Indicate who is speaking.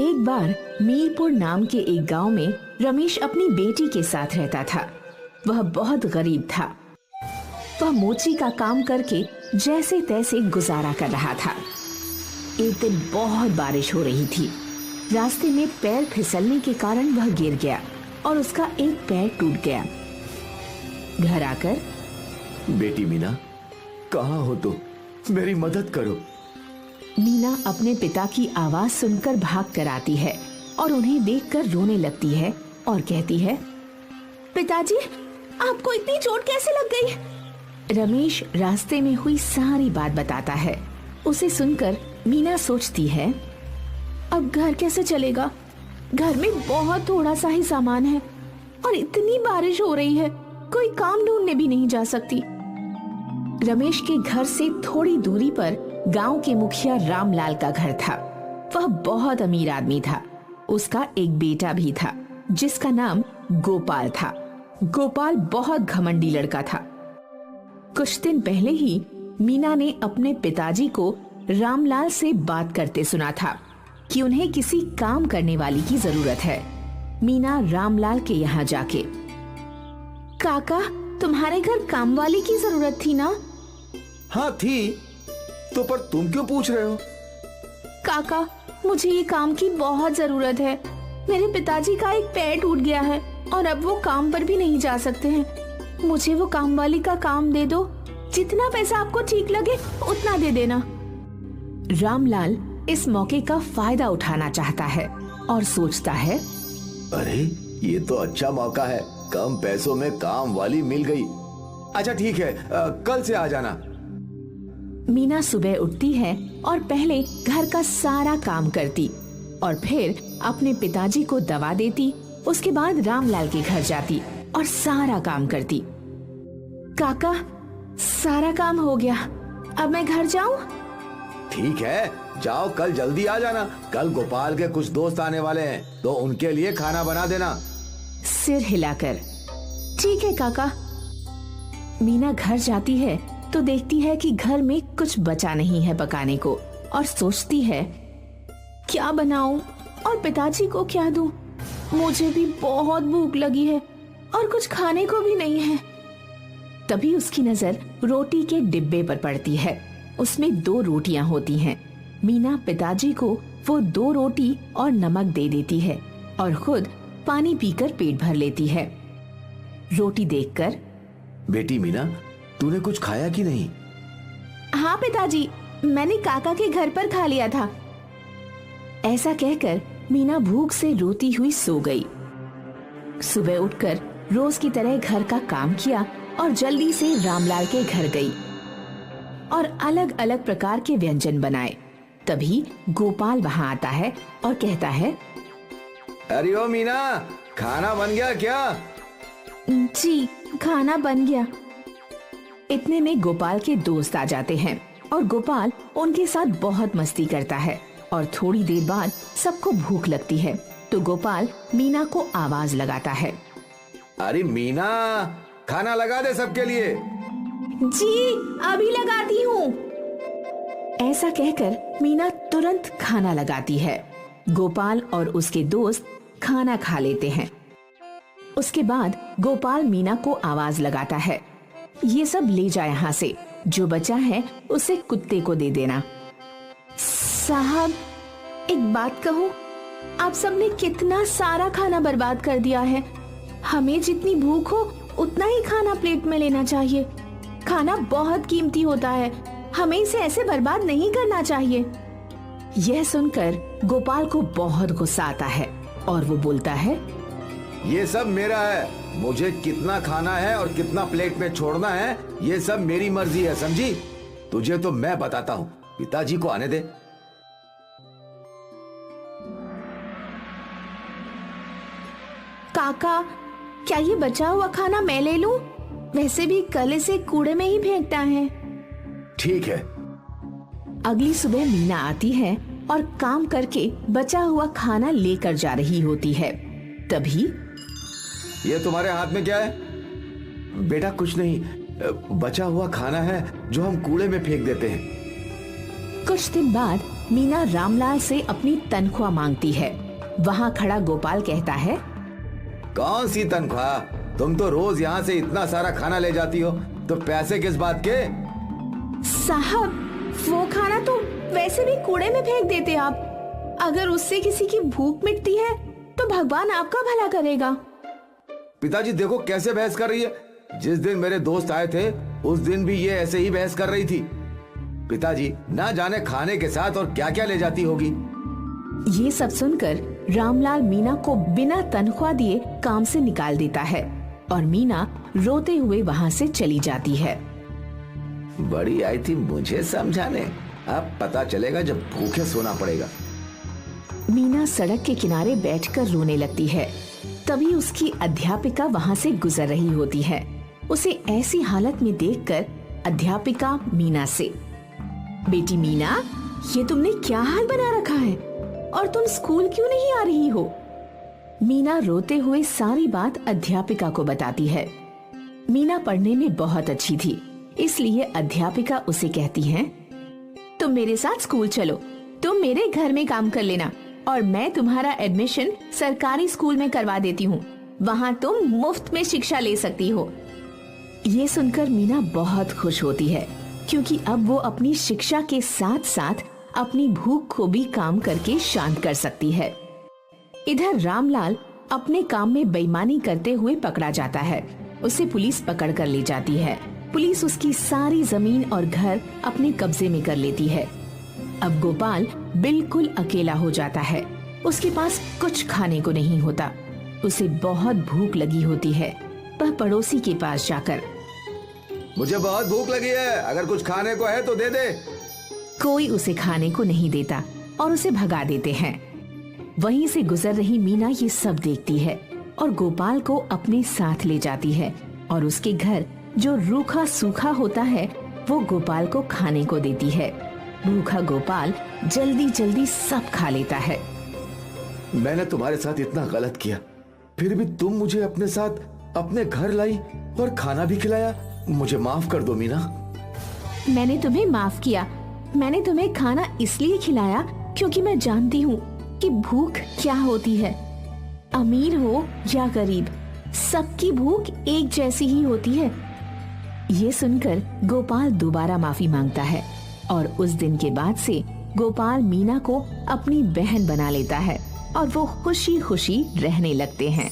Speaker 1: एक बार मीरपुर नाम के एक गांव में रमेश अपनी बेटी के साथ रहता था। वह बहुत गरीब था। वह मोची का काम करके जैसे तैसे गुजारा कर रहा था। एक दिन बहुत बारिश हो रही थी। रास्ते में पैर फिसलने के कारण वह गिर गया और उसका एक पैर टूट गया। घर आकर,
Speaker 2: बेटी मीना, कहाँ हो तुम? मेरी मदद करो।
Speaker 1: मीना अपने पिता की आवाज सुनकर भाग कर आती है और उन्हें देखकर रोने लगती है और कहती है, पिताजी, आपको इतनी चोट कैसे लग गई? रमेश रास्ते में हुई सारी बात बताता है। उसे सुनकर मीना सोचती है, अब घर कैसे चलेगा? घर में बहुत थोड़ा सा ही सामान है और इतनी बारिश हो रही है, कोई काम ढूंढने भी नहीं जा सकती। रमेश के घर से थोड़ी दूरी पर गांव के मुखिया रामलाल का घर था। वह बहुत अमीर आदमी था। उसका एक बेटा भी था जिसका नाम गोपाल था। गोपाल बहुत घमंडी लड़का था। कुछ दिन पहले ही मीना ने अपने पिताजी को रामलाल से बात करते सुना था कि उन्हें किसी काम करने वाली की जरूरत है। मीना रामलाल के यहाँ जाके, काका, तुम्हारे घर काम वाली की जरूरत थी ना?
Speaker 2: हाँ थी, तो पर तुम क्यों पूछ रहे हो?
Speaker 1: काका, मुझे ये काम की बहुत जरूरत है। मेरे पिताजी का एक पैर टूट गया है और अब वो काम पर भी नहीं जा सकते हैं। मुझे वो काम वाली का काम दे दो। जितना पैसा आपको ठीक लगे उतना दे देना। रामलाल इस मौके का फायदा उठाना चाहता है और सोचता है,
Speaker 2: अरे ये तो अच्छा मौका है, कम पैसों में काम वाली मिल गई। अच्छा ठीक है, कल से आ जाना।
Speaker 1: मीना सुबह उठती है और पहले घर का सारा काम करती और फिर अपने पिताजी को दवा देती। उसके बाद रामलाल के घर जाती और सारा काम करती। काका, सारा काम हो गया, अब मैं घर जाऊं?
Speaker 2: ठीक है, जाओ, कल जल्दी आ जाना। कल गोपाल के कुछ दोस्त आने वाले हैं तो उनके लिए खाना बना देना।
Speaker 1: सिर हिलाकर, ठीक है काका। मीना घर जाती है तो देखती है कि घर में कुछ बचा नहीं है पकाने को और सोचती है, क्या बनाऊं और पिताजी को क्या दूं? मुझे भी बहुत भूख लगी है और कुछ खाने को भी नहीं है। तभी उसकी नजर रोटी के डिब्बे पर पड़ती है। उसमें 2 रोटियां होती हैं। मीना पिताजी को वो 2 रोटी और नमक दे देती है और खुद पानी पीकर पेट भर लेती है। रोटी देखकर,
Speaker 2: बेटी मीना, तूने कुछ खाया कि नहीं?
Speaker 1: हाँ पिताजी, मैंने काका के घर पर खा लिया था। ऐसा कहकर मीना भूख से रोती हुई सो गई। सुबह उठकर रोज की तरह घर का काम किया और जल्दी से रामलाल के घर गई और अलग अलग प्रकार के व्यंजन बनाए। तभी गोपाल वहाँ आता है और कहता है,
Speaker 2: अरे ओ मीना, खाना बन गया क्या?
Speaker 1: जी, खाना बन गया। इतने में गोपाल के दोस्त आ जाते हैं और गोपाल उनके साथ बहुत मस्ती करता है और थोड़ी देर बाद सबको भूख लगती है तो गोपाल मीना को आवाज लगाता है,
Speaker 2: अरे मीना, खाना लगा दे सबके लिए।
Speaker 1: जी, अभी लगाती हूँ। ऐसा कहकर मीना तुरंत खाना लगाती है। गोपाल और उसके दोस्त खाना खा लेते हैं। उसके बाद गोपाल मीना को आवाज लगाता है, ये सब ले जा यहाँ से, जो बचा है उसे कुत्ते को दे देना। साहब, एक बात कहूँ, आप सबने कितना सारा खाना बर्बाद कर दिया है। हमें जितनी भूख हो उतना ही खाना प्लेट में लेना चाहिए। खाना बहुत कीमती होता है, हमें इसे ऐसे बर्बाद नहीं करना चाहिए। यह सुनकर गोपाल को बहुत गुस्सा आता है और वो बोलता है,
Speaker 2: ये सब मेरा है, मुझे कितना खाना है और कितना प्लेट में छोड़ना है ये सब मेरी मर्जी है, समझी? तुझे तो मैं बताता हूँ, पिताजी को आने दे।
Speaker 1: काका, क्या ये बचा हुआ खाना मैं ले लूं? वैसे भी कल इसे कूड़े में ही फेंकता है।
Speaker 2: ठीक है।
Speaker 1: अगली सुबह मीना आती है और काम करके बचा हुआ खाना लेकर जा रही होती है। तभी,
Speaker 2: ये तुम्हारे हाथ में क्या है? बेटा कुछ नहीं, बचा हुआ खाना है जो हम कूड़े में फेंक देते हैं।
Speaker 1: कुछ दिन बाद मीना रामलाल से अपनी तनख्वाह मांगती है। वहाँ खड़ा गोपाल कहता है,
Speaker 2: कौन सी तनख्वाह? तुम तो रोज यहाँ से इतना सारा खाना ले जाती हो, तो पैसे किस बात के?
Speaker 1: साहब, वो खाना तो वैसे भी कूड़े में फेंक देते आप। अगर उससे किसी की भूख मिटती है तो भगवान आपका भला करेगा।
Speaker 2: पिताजी देखो कैसे बहस कर रही है। जिस दिन मेरे दोस्त आए थे उस दिन भी ये ऐसे ही बहस कर रही थी। पिताजी ना जाने खाने के साथ और क्या क्या ले जाती होगी।
Speaker 1: ये सब सुनकर रामलाल मीना को बिना तनख्वाह दिए काम से निकाल देता है और मीना रोते हुए वहाँ से चली जाती है।
Speaker 2: बड़ी आई थी मुझे समझाने, अब पता चलेगा जब भूखे सोना पड़ेगा।
Speaker 1: मीना सड़क के किनारे बैठकर रोने लगती है। तभी उसकी अध्यापिका वहाँ से गुजर रही होती है। उसे ऐसी हालत में देखकर अध्यापिका मीना से, बेटी मीना, ये तुमने क्या हाल बना रखा है और तुम स्कूल क्यों नहीं आ रही हो? मीना रोते हुए सारी बात अध्यापिका को बताती है। मीना पढ़ने में बहुत अच्छी थी, इसलिए अध्यापिका उसे कहती है, तुम मेरे साथ स्कूल चलो, तुम मेरे घर में काम कर लेना और मैं तुम्हारा एडमिशन सरकारी स्कूल में करवा देती हूँ। वहाँ तुम मुफ्त में शिक्षा ले सकती हो। ये सुनकर मीना बहुत खुश होती है, क्योंकि अब वो अपनी शिक्षा के साथ साथ अपनी भूख को भी काम करके शांत कर सकती है। इधर रामलाल अपने काम में बेईमानी करते हुए पकड़ा जाता है। उसे पुलिस पकड़ कर ले जाती है। पुलिस उसकी सारी जमीन और घर अपने कब्जे में कर लेती है। अब गोपाल बिल्कुल अकेला हो जाता है। उसके पास कुछ खाने को नहीं होता। उसे बहुत भूख लगी होती है। वह पड़ोसी के पास जाकर,
Speaker 2: मुझे बहुत भूख लगी है, अगर कुछ खाने को है तो दे दे।
Speaker 1: कोई उसे खाने को नहीं देता और उसे भगा देते हैं। वहीं से गुजर रही मीना ये सब देखती है और गोपाल को अपने साथ ले जाती है और उसके घर जो रूखा सूखा होता है वो गोपाल को खाने को देती है। भूखा गोपाल जल्दी जल्दी सब खा लेता है।
Speaker 2: मैंने तुम्हारे साथ इतना गलत किया, फिर भी तुम मुझे अपने साथ अपने घर लाई और खाना भी खिलाया। मुझे माफ कर दो मीना।
Speaker 1: मैंने तुम्हें माफ किया। मैंने तुम्हें खाना इसलिए खिलाया क्योंकि मैं जानती हूँ कि भूख क्या होती है। अमीर हो या गरीब, सबकी भूख एक जैसी ही होती है। ये सुनकर गोपाल दोबारा माफी मांगता है और उस दिन के बाद से गोपाल मीना को अपनी बहन बना लेता है और वो खुशी खुशी रहने लगते हैं।